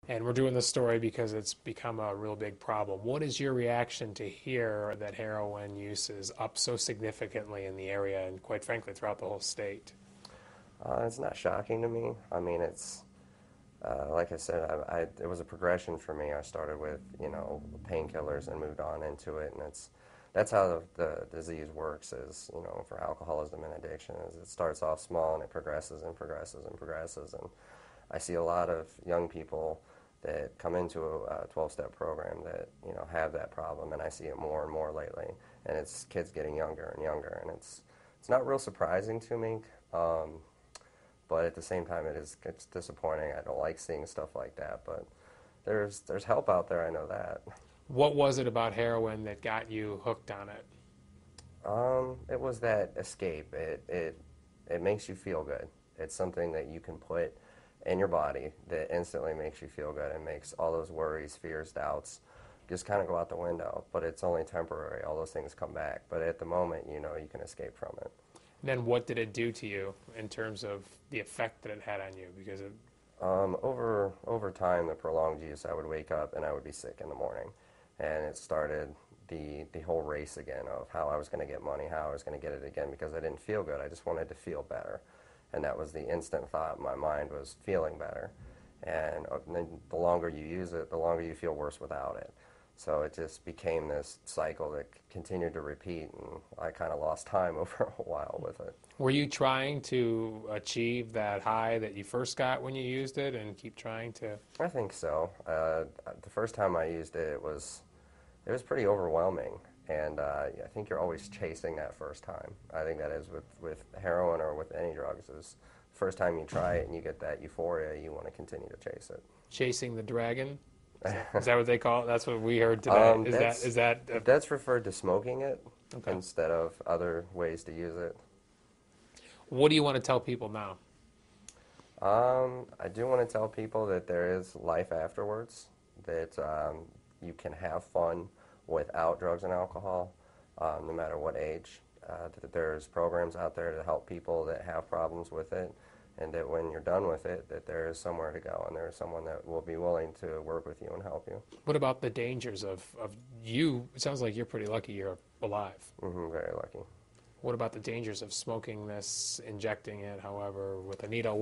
And we're doing this story because it's become a real big problem. What is your reaction to hear that heroin use is up so significantly in the area and, quite frankly, throughout the whole state? It's not shocking to me. I mean, it's like I said, it was a progression for me. I started with painkillers and moved on into it, and that's how the disease works. Is for alcoholism and addiction, is it starts off small and it progresses and progresses and progresses. And I see a lot of young people that come into a 12-step program that have that problem, and I see it more and more lately. And it's kids getting younger and younger, and it's not real surprising to me. But at the same time, it's disappointing. I don't like seeing stuff like that, but there's help out there. I know that. What was it about heroin that got you hooked on it? It was that escape. It makes you feel good. It's something that you can put in your body that instantly makes you feel good and makes all those worries, fears, doubts just kind of go out the window. But it's only temporary. All those things come back. But at the moment, you can escape from it. Then what did it do to you in terms of the effect that it had on you? Because over time, the prolonged use, I would wake up and I would be sick in the morning, and it started the whole race again of how I was going to get money, how I was going to get it again, because I didn't feel good. I just wanted to feel better, and that was the instant thought in my mind, was feeling better. And then the longer you use it, the longer you feel worse without it. So it just became this cycle that continued to repeat, and I kind of lost time over a while with it. were you trying to achieve that high that you first got when you used it and keep trying to? I think so. The first time I used it, it was pretty overwhelming, and I think you're always chasing that first time. I think that is with heroin or with any drugs, is the first time you try it and you get that euphoria, you want to continue to chase it. Chasing the dragon? Is that what they call it? That's what we heard today. Is that That's referred to smoking it okay? instead of other ways to use it. What do you want to tell people now? I do want to tell people that there is life afterwards, that you can have fun without drugs and alcohol, no matter what age. That there's programs out there to help people that have problems with it, and that when you're done with it, that there is somewhere to go, and there is someone that will be willing to work with you and help you. What about the dangers of you? It sounds like you're pretty lucky you're alive. Very lucky. What about the dangers of smoking this, injecting it, however, with a needle?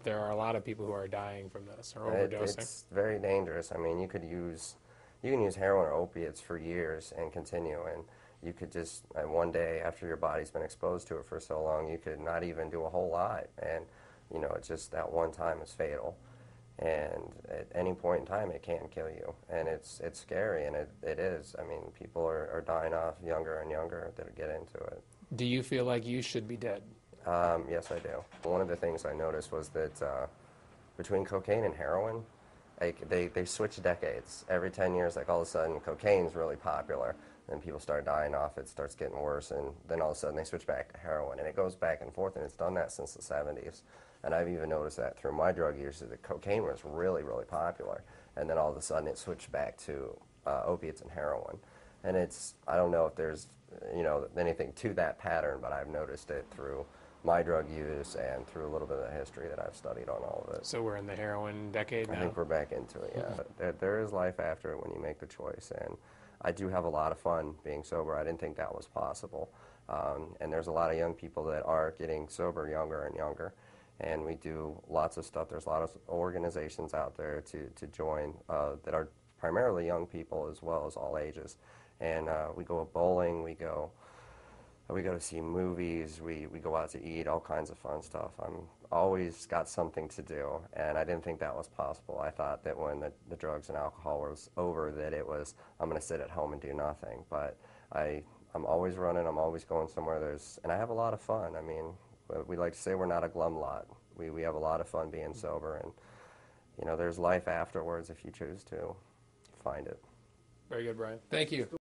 There are a lot of people who are dying from this or overdosing. It's very dangerous. I mean, you can use heroin or opiates for years and continue, and you could just, one day after your body's been exposed to it for so long, you could not even do a whole lot, and it's just that one time is fatal, and at any point in time it can kill you, and it's scary, and it is. I mean, people are dying off younger and younger that get into it. Do you feel like you should be dead? Yes, I do. One of the things I noticed was that between cocaine and heroin, they switch decades. Every 10 years, like all of a sudden, cocaine's really popular. Then people start dying off, it starts getting worse, and then all of a sudden they switch back to heroin. And it goes back and forth, and it's done that since the 70s. And I've even noticed that through my drug use, that cocaine was really, really popular. And then all of a sudden it switched back to opiates and heroin. And I don't know if there's anything to that pattern, but I've noticed it through my drug use and through a little bit of the history that I've studied on all of it. So we're in the heroin decade now? I think we're back into it, yeah. There is life after it when you make the choice, and I do have a lot of fun being sober. I didn't think that was possible. And there's a lot of young people that are getting sober younger and younger, and we do lots of stuff. There's a lot of organizations out there to join that are primarily young people as well as all ages. And we go bowling, we go to see movies, we go out to eat, all kinds of fun stuff. I'm always got something to do, and I didn't think that was possible. I thought that when the drugs and alcohol was over, that it was, I'm going to sit at home and do nothing. But I'm always running, I'm always going somewhere, and I have a lot of fun. I mean, we like to say we're not a glum lot. We have a lot of fun being sober, and there's life afterwards if you choose to find it. Very good, Brian. Thank you.